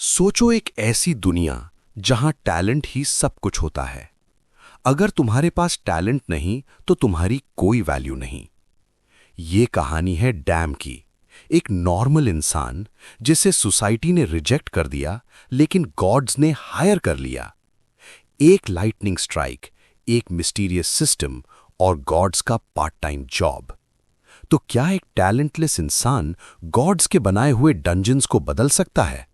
सोचो एक ऐसी दुनिया जहां टैलेंट ही सब कुछ होता है। अगर तुम्हारे पास टैलेंट नहीं तो तुम्हारी कोई वैल्यू नहीं। ये कहानी है डैम की। एक नॉर्मल इंसान जिसे सोसाइटी ने रिजेक्ट कर दिया लेकिन गॉड्स ने हायर कर लिया। एक लाइटनिंग स्ट्राइक, एक मिस्टीरियस सिस्टम और गॉड्स का पार्ट टाइम जॉब। तो क्या एक टैलेंटलेस इंसान गॉड्स के बनाए हुए डंजन्स को बदल सकता है?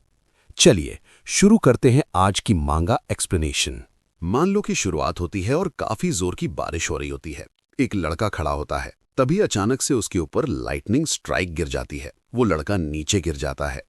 चलिए शुरू करते हैं आज की मांगा एक्सप्लेनेशन। मान लो कि शुरुआत होती है और काफी जोर की बारिश हो रही होती है। एक लड़का खड़ा होता है, तभी अचानक से उसके ऊपर लाइटनिंग स्ट्राइक गिर जाती है। वो लड़का नीचे गिर जाता है।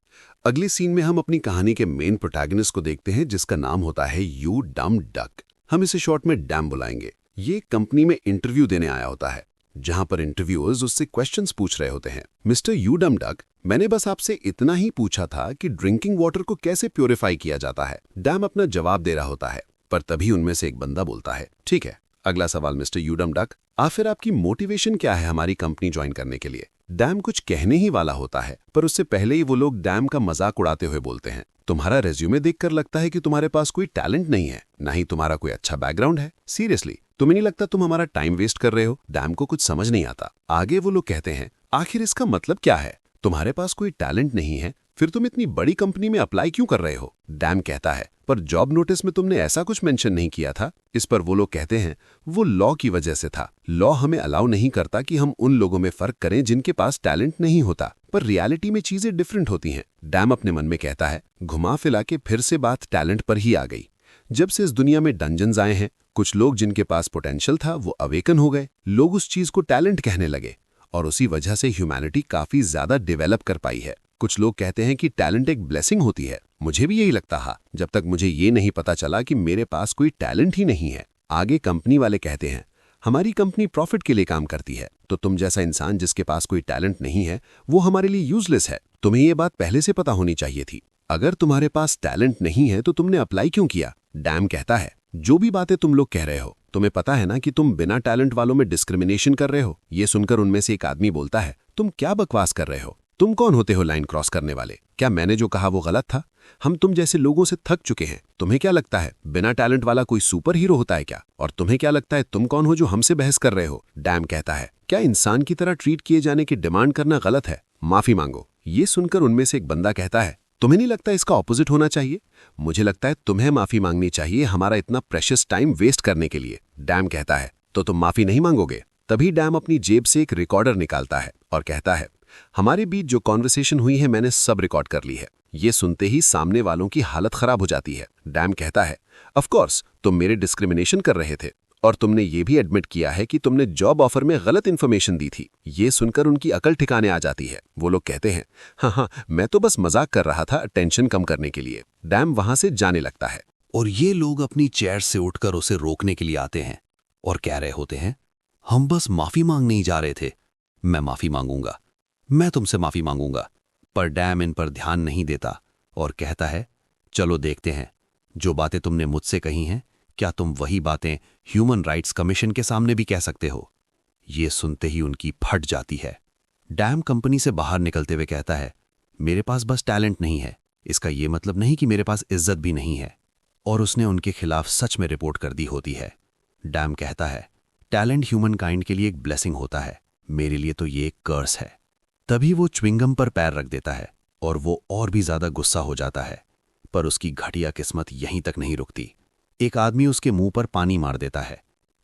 अगले सीन में हम अपनी कहानी के मेन प्रोटैगनिस्ट को देखते हैं जिसका नाम होता है यू डम डक। हम इसे शॉर्ट में डैम बुलाएंगे। ये कंपनी में इंटरव्यू देने आया होता है, जहां पर इंटरव्यूअर्स उससे क्वेश्चंस पूछ रहे होते हैं। मिस्टर यू डम डक, मैंने बस आपसे इतना ही पूछा था कि ड्रिंकिंग वाटर को कैसे प्योरीफाई किया जाता है। डैम अपना जवाब दे रहा होता है, पर तभी उनमें से एक बंदा बोलता है, ठीक है, अगला सवाल मिस्टर यू डम डक, आखिर आपकी मोटिवेशन क्या है हमारी कंपनी ज्वाइन करने के लिए। डैम कुछ कहने ही वाला होता है, पर उससे पहले ही वो लोग डैम का मजाक उड़ाते हुए बोलते हैं, तुम्हारा रेज्यूमे देखकर लगता है कि तुम्हारे पास कोई टैलेंट नहीं है, ना ही तुम्हारा कोई अच्छा बैकग्राउंड है। सीरियसली तुम्हें नहीं लगता तुम हमारा टाइम वेस्ट कर रहे हो? डैम को कुछ समझ नहीं आता। आगे वो लोग कहते हैं, आखिर इसका मतलब क्या है? तुम्हारे पास कोई टैलेंट नहीं है, फिर तुम इतनी बड़ी कंपनी में अप्लाई क्यों कर रहे हो? डैम कहता है, पर जॉब नोटिस में तुमने ऐसा कुछ मेंशन नहीं किया था। इस पर वो लोग कहते हैं, वो लॉ की वजह से था। लॉ हमें अलाउ नहीं करता कि हम उन लोगों में फर्क करें जिनके पास टैलेंट नहीं होता, पर रियलिटी में चीजें डिफरेंट होती हैं। डैम अपने मन में कहता है, घुमा फिरा के फिर से बात टैलेंट पर ही आ गई। जब से इस दुनिया में डंजन्स आए हैं, कुछ लोग जिनके पास पोटेंशियल था वो अवेकन हो गए। लोग उस चीज को टैलेंट कहने लगे और उसी वजह से ह्यूमैनिटी काफी ज्यादा डेवलप कर पाई है। कुछ लोग कहते हैं कि टैलेंट एक ब्लेसिंग होती है। मुझे भी यही लगता था, जब तक मुझे ये नहीं पता चला कि मेरे पास कोई टैलेंट ही नहीं है। आगे कंपनी वाले कहते हैं, हमारी कंपनी प्रॉफिट के लिए काम करती है, तो तुम जैसा इंसान जिसके पास कोई टैलेंट नहीं है वो हमारे लिए यूजलेस है। तुम्हें ये बात पहले से पता होनी चाहिए थी। अगर तुम्हारे पास टैलेंट नहीं है तो तुमने अप्लाई क्यों किया? डैम कहता है, जो भी बातें तुम लोग कह रहे हो, तुम्हें पता है ना कि तुम बिना टैलेंट वालों में डिस्क्रिमिनेशन कर रहे हो। ये सुनकर उनमें से एक आदमी बोलता है, तुम क्या बकवास कर रहे हो? तुम कौन होते हो लाइन क्रॉस करने वाले? क्या मैंने जो कहा वो गलत था? हम तुम जैसे लोगों से थक चुके हैं। तुम्हें क्या लगता है बिना टैलेंट वाला कोई सुपर हीरो होता है क्या? और तुम्हें क्या लगता है तुम कौन हो जो हमसे बहस कर रहे हो? डैम कहता है, क्या इंसान की तरह ट्रीट किए जाने की डिमांड करना गलत है? माफी मांगो। ये सुनकर उनमें से एक बंदा कहता है, तुम्हें नहीं लगता इसका ऑपोजिट होना चाहिए? मुझे लगता है तुम्हें माफी मांगनी चाहिए हमारा इतना प्रेशियस टाइम वेस्ट करने के लिए। डैम कहता है, तो तुम माफी नहीं मांगोगे? तभी डैम अपनी जेब से एक रिकॉर्डर निकालता है और कहता है, हमारे बीच जो कॉन्वर्सेशन हुई है मैंने सब रिकॉर्ड कर ली है। ये सुनते ही सामने वालों की हालत खराब हो जाती है। डैम कहता है, ऑफ कोर्स तुम मेरे डिस्क्रिमिनेशन कर रहे थे और तुमने ये भी एडमिट किया है कि तुमने जॉब ऑफर में गलत इन्फॉर्मेशन दी थी। ये सुनकर उनकी अकल ठिकाने आ जाती है। वो लोग कहते हैं, हाँ, मैं तो बस मजाक कर रहा था टेंशन कम करने के लिए। डैम वहां से जाने लगता है और ये लोग अपनी चेयर से उठकर उसे रोकने के लिए आते हैं और कह रहे होते हैं, हम बस माफी मांगने ही जा रहे थे। मैं माफी मांगूंगा, मैं तुमसे माफी मांगूंगा। पर डैम इन पर ध्यान नहीं देता और कहता है, चलो देखते हैं, जो बातें तुमने मुझसे कही हैं क्या तुम वही बातें ह्यूमन राइट्स कमीशन के सामने भी कह सकते हो? ये सुनते ही उनकी फट जाती है। डैम कंपनी से बाहर निकलते हुए कहता है, मेरे पास बस टैलेंट नहीं है, इसका ये मतलब नहीं कि मेरे पास इज्जत भी नहीं है। और उसने उनके खिलाफ सच में रिपोर्ट कर दी होती है। डैम कहता है, टैलेंट ह्यूमन काइंड के लिए एक ब्लेसिंग होता है, मेरे लिए तो ये एक कर्स है। तभी वो च्विंगम पर पैर रख देता है और वो और भी ज्यादा गुस्सा हो जाता है। पर उसकी घटिया किस्मत यहीं तक नहीं रुकती। एक आदमी उसके मुंह पर पानी मार देता है।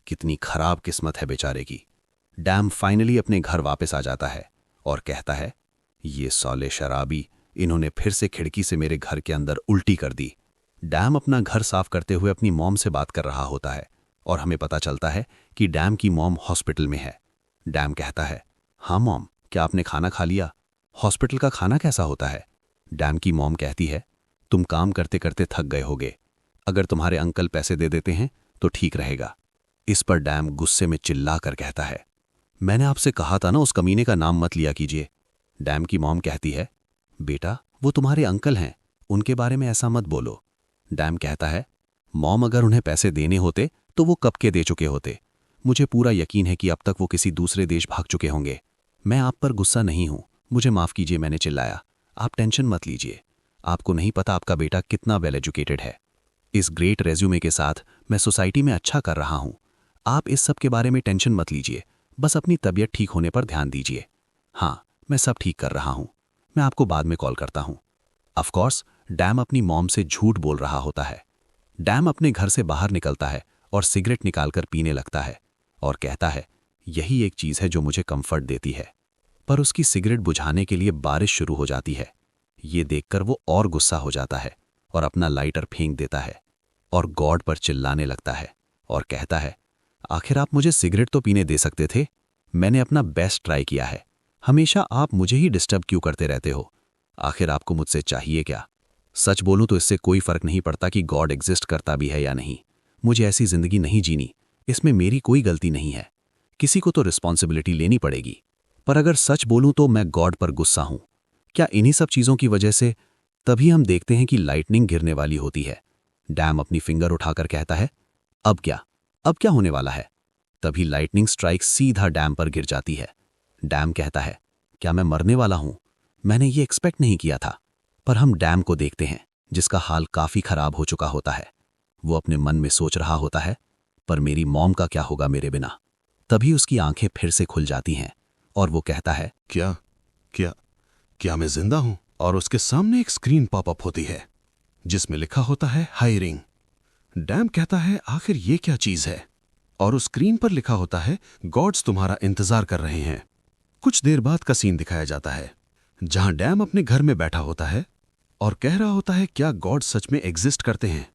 कितनी खराब किस्मत है बेचारे की। डैम फाइनली अपने घर वापस आ जाता है और कहता है, ये सौले शराबी, इन्होंने फिर से खिड़की से मेरे घर के अंदर उल्टी कर दी। डैम अपना घर साफ करते हुए अपनी मॉम से बात कर रहा होता है और हमें पता चलता है कि डैम की मॉम हॉस्पिटल में है। डैम कहता है, हाँ मॉम, क्या आपने खाना खा लिया? हॉस्पिटल का खाना कैसा होता है? डैम की मॉम कहती है, तुम काम करते करते थक गए होगे, अगर तुम्हारे अंकल पैसे दे देते हैं तो ठीक रहेगा। इस पर डैम गुस्से में चिल्ला कर कहता है, मैंने आपसे कहा था ना उस कमीने का नाम मत लिया कीजिए। डैम की मॉम कहती है, बेटा वो तुम्हारे अंकल हैं, उनके बारे में ऐसा मत बोलो। डैम कहता है, मॉम अगर उन्हें पैसे देने होते तो वो कब के दे चुके होते। मुझे पूरा यकीन है कि अब तक वो किसी दूसरे देश भाग चुके होंगे। मैं आप पर गुस्सा नहीं हूं, मुझे माफ कीजिए मैंने चिल्लाया। आप टेंशन मत लीजिए, आपको नहीं पता आपका बेटा कितना वेल एजुकेटेड है। इस ग्रेट रेज्यूमे के साथ मैं सोसाइटी में अच्छा कर रहा हूं। आप इस सब के बारे में टेंशन मत लीजिए, बस अपनी तबीयत ठीक होने पर ध्यान दीजिए। हाँ, मैं सब ठीक कर रहा हूं, मैं आपको बाद में कॉल करता हूं। ऑफ कोर्स डैम अपनी मॉम से झूठ बोल रहा होता है। डैम अपने घर से बाहर निकलता है और सिगरेट निकालकर पीने लगता है और कहता है, यही एक चीज है जो मुझे कंफर्ट देती है। पर उसकी सिगरेट बुझाने के लिए बारिश शुरू हो जाती है। ये देखकर वो और गुस्सा हो जाता है और अपना लाइटर फेंक देता है और गॉड पर चिल्लाने लगता है और कहता है, आखिर आप मुझे सिगरेट तो पीने दे सकते थे। मैंने अपना बेस्ट ट्राई किया है, हमेशा आप मुझे ही डिस्टर्ब क्यों करते रहते हो? आखिर आपको मुझसे चाहिए क्या? सच बोलूं तो इससे कोई फर्क नहीं पड़ता कि गॉड एग्जिस्ट करता भी है या नहीं। मुझे ऐसी जिंदगी नहीं जीनी, इसमें मेरी कोई गलती नहीं है। किसी को तो रिस्पॉन्सिबिलिटी लेनी पड़ेगी। पर अगर सच बोलूं तो मैं गॉड पर गुस्सा हूं। क्या इन्हीं सब चीजों की वजह से? तभी हम देखते हैं कि लाइटनिंग गिरने वाली होती है। डैम अपनी फिंगर उठाकर कहता है, अब क्या होने वाला है? तभी लाइटनिंग स्ट्राइक सीधा डैम पर गिर जाती है। डैम कहता है, क्या मैं मरने वाला हूं? मैंने ये एक्सपेक्ट नहीं किया था। पर हम डैम को देखते हैं जिसका हाल काफी खराब हो चुका होता है। वो अपने मन में सोच रहा होता है, पर मेरी मॉम का क्या होगा मेरे बिना? तभी उसकी आंखें फिर से खुल जाती हैं और वो कहता है, क्या मैं जिंदा हूं? और उसके सामने एक स्क्रीन पॉपअप होती है जिसमें लिखा होता है हायरिंग। डैम कहता है, आखिर ये क्या चीज है? और उस स्क्रीन पर लिखा होता है, गॉड्स तुम्हारा इंतजार कर रहे हैं। कुछ देर बाद का सीन दिखाया जाता है जहां डैम अपने घर में बैठा होता है और कह रहा होता है, क्या गॉड्स सच में एग्जिस्ट करते हैं?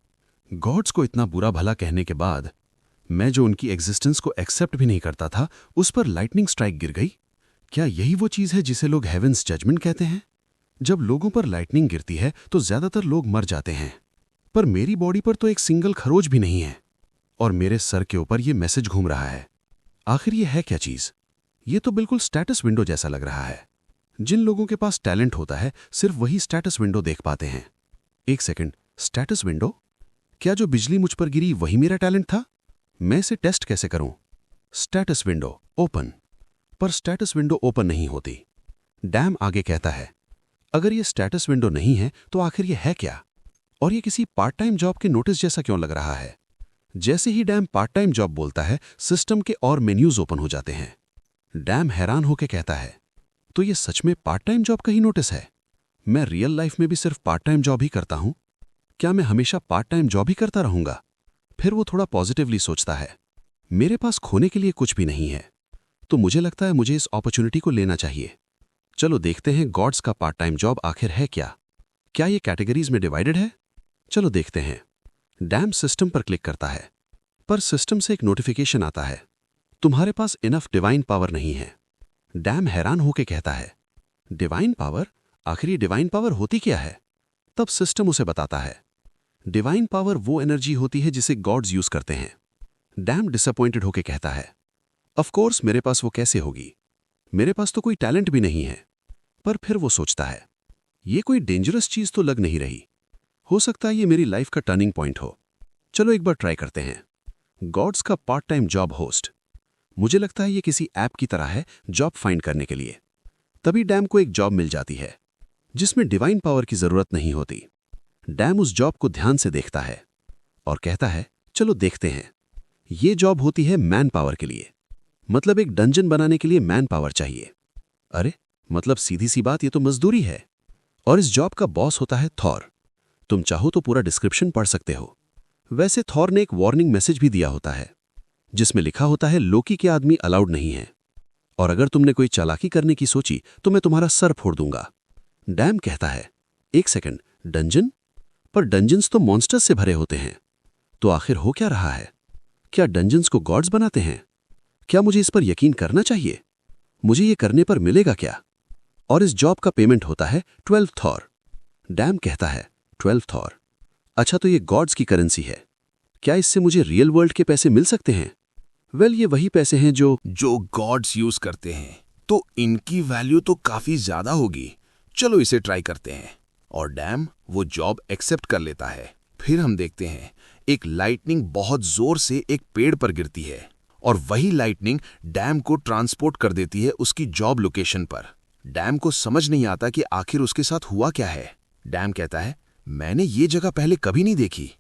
गॉड्स को इतना बुरा भला कहने के बाद मैं जो उनकी एग्जिस्टेंस को एक्सेप्ट भी नहीं करता था, उस पर लाइटनिंग स्ट्राइक गिर गई। क्या यही वो चीज है जिसे लोग हेवेंस जजमेंट कहते हैं? जब लोगों पर लाइटनिंग गिरती है तो ज्यादातर लोग मर जाते हैं, पर मेरी बॉडी पर तो एक सिंगल खरोच भी नहीं है और मेरे सर के ऊपर ये मैसेज घूम रहा है। आखिर ये है क्या चीज? ये तो बिल्कुल स्टेटस विंडो जैसा लग रहा है। जिन लोगों के पास टैलेंट होता है सिर्फ वही स्टेटस विंडो देख पाते हैं। एक सेकंड, स्टेटस विंडो? क्या जो बिजली मुझ पर गिरी वही मेरा टैलेंट था? मैं इसे टेस्ट कैसे करूं? Status window open. पर स्टेटस विंडो ओपन नहीं होती। डैम आगे कहता है, अगर ये स्टेटस विंडो नहीं है तो आखिर ये है क्या? और ये किसी पार्ट टाइम जॉब के नोटिस जैसा क्यों लग रहा है? जैसे ही डैम पार्ट टाइम जॉब बोलता है, सिस्टम के और मेन्यूज ओपन हो जाते हैं। डैम हैरान होकर कहता है, तो ये सच में पार्ट टाइम जॉब का ही नोटिस है? मैं रियल लाइफ में भी सिर्फ पार्ट टाइम जॉब ही करता हूं। क्या मैं हमेशा पार्ट टाइम जॉब ही करता रहूंगा? फिर वो थोड़ा पॉजिटिवली सोचता है, मेरे पास खोने के लिए कुछ भी नहीं है, तो मुझे लगता है मुझे इस अपॉर्चुनिटी को लेना चाहिए। चलो देखते हैं गॉड्स का पार्ट टाइम जॉब आखिर है क्या? क्या ये कैटेगरीज में डिवाइडेड है? चलो देखते हैं। डैम सिस्टम पर क्लिक करता है, पर सिस्टम से एक नोटिफिकेशन आता है, तुम्हारे पास इनफ डिवाइन पावर नहीं है। डैम हैरान होकर कहता है, डिवाइन पावर? आखिर ये डिवाइन पावर होती क्या है? तब सिस्टम उसे बताता है, डिवाइन पावर वो एनर्जी होती है जिसे गॉड्स यूज करते हैं। डैम डिसअपॉइंटेड होकर कहता है, ऑफ कोर्स मेरे पास वो कैसे होगी? मेरे पास तो कोई टैलेंट भी नहीं है। पर फिर वो सोचता है, ये कोई डेंजरस चीज तो लग नहीं रही। हो सकता है ये मेरी लाइफ का टर्निंग पॉइंट हो। चलो एक बार ट्राई करते हैं। गॉड्स का पार्ट टाइम जॉब होस्ट। मुझे लगता है ये किसी ऐप की तरह है जॉब फाइंड करने के लिए। तभी डैम को एक जॉब मिल जाती है जिसमें डिवाइन पावर की जरूरत नहीं होती। डैम उस जॉब को ध्यान से देखता है और कहता है, चलो देखते हैं। ये जॉब होती है मैन पावर के लिए, मतलब एक डंजन बनाने के लिए मैन पावर चाहिए। अरे मतलब सीधी सी बात, ये तो मजदूरी है। और इस जॉब का बॉस होता है थॉर। तुम चाहो तो पूरा डिस्क्रिप्शन पढ़ सकते हो। वैसे थॉर ने एक वार्निंग मैसेज भी दिया होता है जिसमें लिखा होता है, लोकी के आदमी अलाउड नहीं है, और अगर तुमने कोई चालाकी करने की सोची तो मैं तुम्हारा सर फोड़ दूंगा। डैम कहता है, एक सेकंड, डंजन? पर डंजन्स तो मॉन्स्टर्स से भरे होते हैं, तो आखिर हो क्या रहा है? क्या डंजन्स को गॉड्स बनाते हैं? क्या मुझे इस पर यकीन करना चाहिए? मुझे ये करने पर मिलेगा क्या? और इस जॉब का पेमेंट होता है 12 थॉर। डैम कहता है, 12 थॉर? अच्छा, तो ये गॉड्स की करेंसी है। क्या इससे मुझे रियल वर्ल्ड के पैसे मिल सकते हैं? वेल, ये वही पैसे हैं जो गॉड्स यूज करते हैं, तो इनकी वैल्यू तो काफी ज्यादा होगी। चलो इसे ट्राई करते हैं। और डैम वो जॉब एक्सेप्ट कर लेता है। फिर हम देखते हैं एक लाइटनिंग बहुत जोर से एक पेड़ पर गिरती है और वही लाइटनिंग डैम को ट्रांसपोर्ट कर देती है उसकी जॉब लोकेशन पर। डैम को समझ नहीं आता कि आखिर उसके साथ हुआ क्या है। डैम कहता है, मैंने ये जगह पहले कभी नहीं देखी,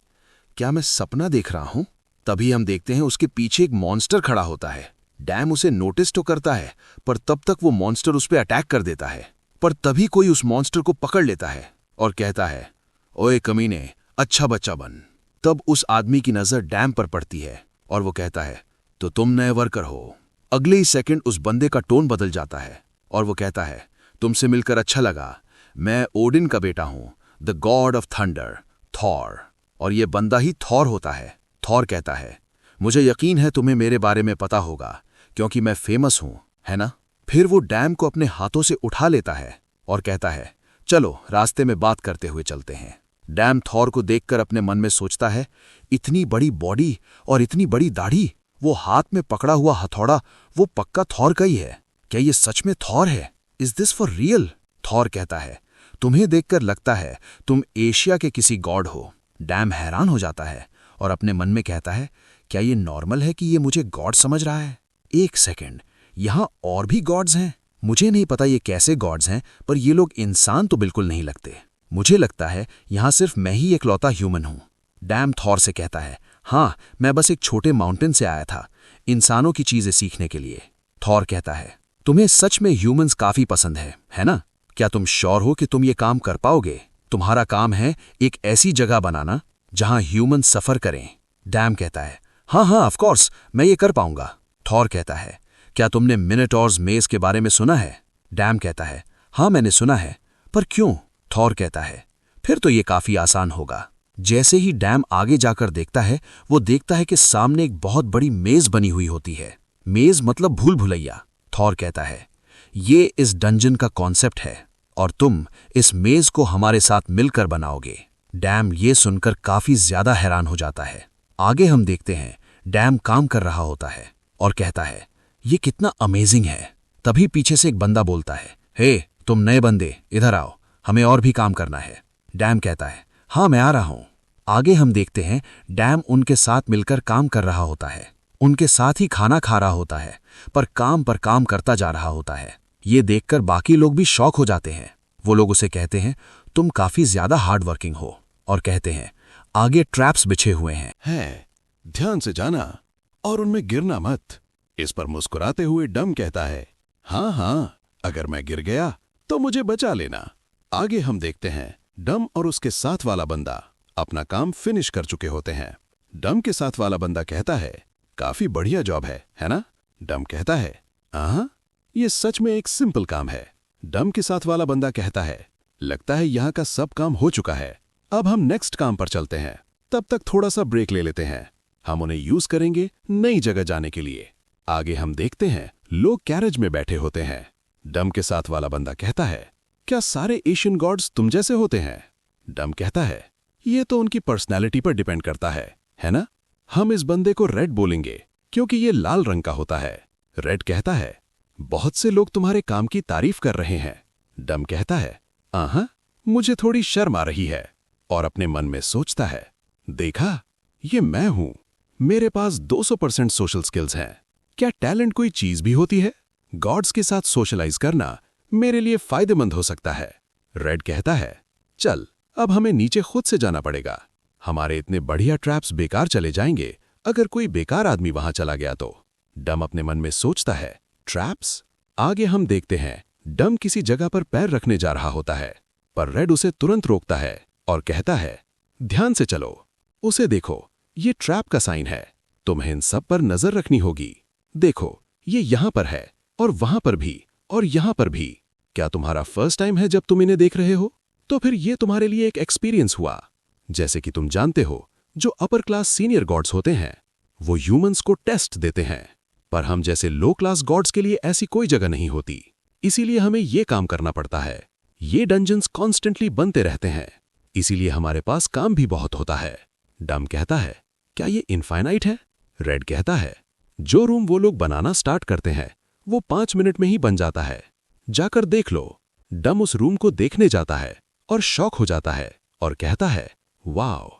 क्या मैं सपना देख रहा हूं? तभी हम देखते हैं उसके पीछे एक मॉन्स्टर खड़ा होता है। डैम उसे नोटिस तो करता है, पर तब तक वो मॉन्स्टर उस पर अटैक कर देता है। पर तभी कोई उस मॉन्स्टर को पकड़ लेता है और कहता है, ओए कमीने, अच्छा बच्चा बन। तब उस आदमी की नजर डैम पर पड़ती है और वो कहता है, तो तुम नए वर्कर हो। अगले ही सेकंड उस बंदे का टोन बदल जाता है और वो कहता है, तुमसे मिलकर अच्छा लगा, मैं ओडिन का बेटा हूं, the God of thunder, Thor. और ये बंदा ही थॉर होता है। थॉर कहता है, मुझे यकीन है तुम्हें मेरे बारे में पता होगा, क्योंकि मैं फेमस हूं, है ना? फिर वो डैम को अपने हाथों से उठा लेता है और कहता है, चलो रास्ते में बात करते हुए चलते हैं। डैम थॉर को देखकर अपने मन में सोचता है, इतनी बड़ी बॉडी और इतनी बड़ी दाढ़ी, वो हाथ में पकड़ा हुआ हथौड़ा, वो पक्का थॉर का ही है। क्या ये सच में थॉर है? Is this for real? Thor कहता है, तुम्हें देखकर लगता है तुम एशिया के किसी गॉड हो। डैम हैरान हो जाता है और अपने मन में कहता है, क्या ये नॉर्मल है कि ये मुझे गॉड समझ रहा है? एक सेकंड, यहां और भी गॉड्स हैं? मुझे नहीं पता ये कैसे गॉड्स हैं, पर ये लोग इंसान तो बिल्कुल नहीं लगते। मुझे लगता है यहां सिर्फ मैं ही इकलौता ह्यूमन हूं। डैम थॉर से कहता है, हाँ, मैं बस एक छोटे माउंटेन से आया था, इंसानों की चीजें सीखने के लिए। थॉर कहता है, तुम्हें सच में ह्यूमंस काफी पसंद है ना? क्या तुम श्योर हो कि तुम ये काम कर पाओगे? तुम्हारा काम है एक ऐसी जगह बनाना जहां ह्यूमन सफर करें। डैम कहता है, हाँ हाँ ऑफ कोर्स, मैं ये कर पाऊंगा। थॉर कहता है, क्या तुमने मिनोटॉर्स मेज के बारे में सुना है? डैम कहता है, हाँ मैंने सुना है, पर क्यों? थॉर कहता है, फिर तो ये काफी आसान होगा। जैसे ही डैम आगे जाकर देखता है, वो देखता है कि सामने एक बहुत बड़ी मेज बनी हुई होती है। मेज मतलब भूल भुलैया। थॉर कहता है, ये इस डंजन का कॉन्सेप्ट है और तुम इस मेज को हमारे साथ मिलकर बनाओगे। डैम ये सुनकर काफी ज्यादा हैरान हो जाता है। आगे हम देखते हैं डैम काम कर रहा होता है और कहता है, ये कितना अमेजिंग है। तभी पीछे से एक बंदा बोलता है, हे तुम नए बंदे, इधर आओ, हमें और भी काम करना है। डैम कहता है, हाँ मैं आ रहा हूं। आगे हम देखते हैं डैम उनके साथ मिलकर काम कर रहा होता है, उनके साथ ही खाना खा रहा होता है, पर काम करता जा रहा होता है। ये देखकर बाकी लोग भी शॉक हो जाते हैं। वो लोग उसे कहते हैं, तुम काफी ज्यादा हार्ड वर्किंग हो, और कहते हैं, आगे ट्रैप्स बिछे हुए हैं। ध्यान से जाना और उनमें गिरना मत। इस पर मुस्कुराते हुए डम कहता है, हाँ हाँ, अगर मैं गिर गया तो मुझे बचा लेना। आगे हम देखते हैं डम और उसके साथ वाला बंदा अपना काम फिनिश कर चुके होते हैं। डम के साथ वाला बंदा कहता है, काफी बढ़िया जॉब है ना? डम कहता है, हाँ, ये सच में एक सिंपल काम है। डम के साथ वाला बंदा कहता है, लगता है यहाँ का सब काम हो चुका है, अब हम नेक्स्ट काम पर चलते हैं। तब तक थोड़ा सा ब्रेक ले लेते हैं, हम उन्हें यूज करेंगे नई जगह जाने के लिए। आगे हम देखते हैं लोग कैरेज में बैठे होते हैं। डम के साथ वाला बंदा कहता है, क्या सारे एशियन गॉड्स तुम जैसे होते हैं? डम कहता है, ये तो उनकी पर्सनैलिटी पर डिपेंड करता है ना? हम इस बंदे को रेड बोलेंगे क्योंकि ये लाल रंग का होता है। रेड कहता है, बहुत से लोग तुम्हारे काम की तारीफ कर रहे हैं। डम कहता है, आहा, मुझे थोड़ी शर्म आ रही है, और अपने मन में सोचता है, देखा, ये मैं हूं, मेरे पास 200% सोशल स्किल्स हैं। क्या टैलेंट कोई चीज भी होती है? गॉड्स के साथ सोशलाइज करना मेरे लिए फायदेमंद हो सकता है। रेड कहता है, चल अब हमें नीचे खुद से जाना पड़ेगा, हमारे इतने बढ़िया ट्रैप्स बेकार चले जाएंगे अगर कोई बेकार आदमी वहां चला गया तो। डम अपने मन में सोचता है, ट्रैप्स? आगे हम देखते हैं डम किसी जगह पर पैर रखने जा रहा होता है, पर रेड उसे तुरंत रोकता है और कहता है, ध्यान से चलो, उसे देखो, ये ट्रैप का साइन है, तुम्हें इन सब पर नजर रखनी होगी। देखो, ये यहां पर है और वहां पर भी और यहां पर भी। क्या तुम्हारा फर्स्ट टाइम है जब तुम इन्हें देख रहे हो? तो फिर ये तुम्हारे लिए एक एक्सपीरियंस हुआ। जैसे कि तुम जानते हो, जो अपर क्लास सीनियर गॉड्स होते हैं वो ह्यूमंस को टेस्ट देते हैं, पर हम जैसे लो क्लास गॉड्स के लिए ऐसी कोई जगह नहीं होती, इसीलिए हमें ये काम करना पड़ता है। ये डंजन्स कॉन्स्टेंटली बनते रहते हैं, इसीलिए हमारे पास काम भी बहुत होता है। डम कहता है, क्या ये इनफाइनाइट है? रेड कहता है, जो रूम वो लोग बनाना स्टार्ट करते हैं वो 5 मिनट में ही बन जाता है, जाकर देख लो। डम उस रूम को देखने जाता है और शॉक हो जाता है और कहता है, वाओ,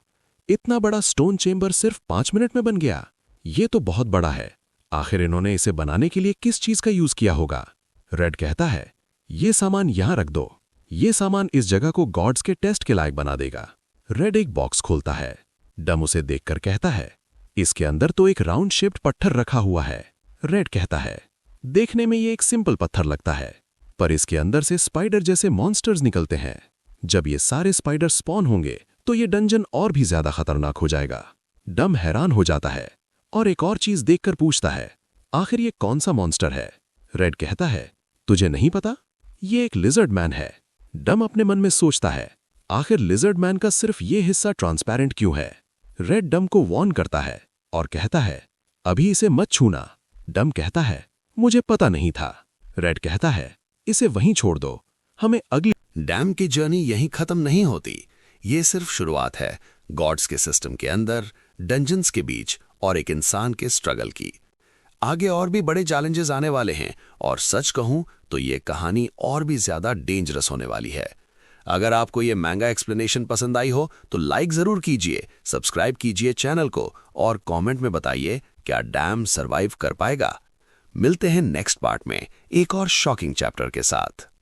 इतना बड़ा स्टोन चेंबर सिर्फ 5 मिनट में बन गया, ये तो बहुत बड़ा है। आखिर इन्होंने इसे बनाने के लिए किस चीज का यूज किया होगा? रेड कहता है, ये सामान यहां रख दो, ये सामान इस जगह को गॉड्स के टेस्ट के लायक बना देगा। रेड एक बॉक्स खोलता है। डम उसे देखकर कहता है, इसके अंदर तो एक राउंड शेप्ड पत्थर रखा हुआ है। रेड कहता है, देखने में ये एक सिंपल पत्थर लगता है, पर इसके अंदर से स्पाइडर जैसे मॉन्स्टर्स निकलते हैं। जब ये सारे स्पाइडर स्पॉन होंगे तो ये डंजन और भी ज्यादा खतरनाक हो जाएगा। डम हैरान हो जाता है और एक और चीज देखकर पूछता है, आखिर ये कौन सा मॉन्स्टर है? रेड कहता है, तुझे नहीं पता? ये एक लिजर्ड मैन है। डम अपने मन में सोचता है, आखिर लिजर्ड मैन का सिर्फ ये हिस्सा ट्रांसपेरेंट क्यों है? रेड डम को वॉर्न करता है और कहता है, अभी इसे मत छूना। डम कहता है, मुझे पता नहीं था। रेड कहता है, इसे वहीं छोड़ दो, हमें अगली। डैम की जर्नी यहीं खत्म नहीं होती। ये सिर्फ शुरुआत है गॉड्स के सिस्टम के अंदर, डंजन्स के बीच और एक इंसान के स्ट्रगल की। आगे और भी बड़े चैलेंजेस आने वाले हैं और सच कहूं तो ये कहानी और भी ज्यादा डेंजरस होने वाली है। अगर आपको ये महंगा एक्सप्लेनेशन पसंद आई हो तो लाइक जरूर कीजिए, सब्सक्राइब कीजिए चैनल को और कमेंट में बताइए क्या डैम सरवाइव कर पाएगा। मिलते हैं नेक्स्ट पार्ट में एक और शॉकिंग चैप्टर के साथ।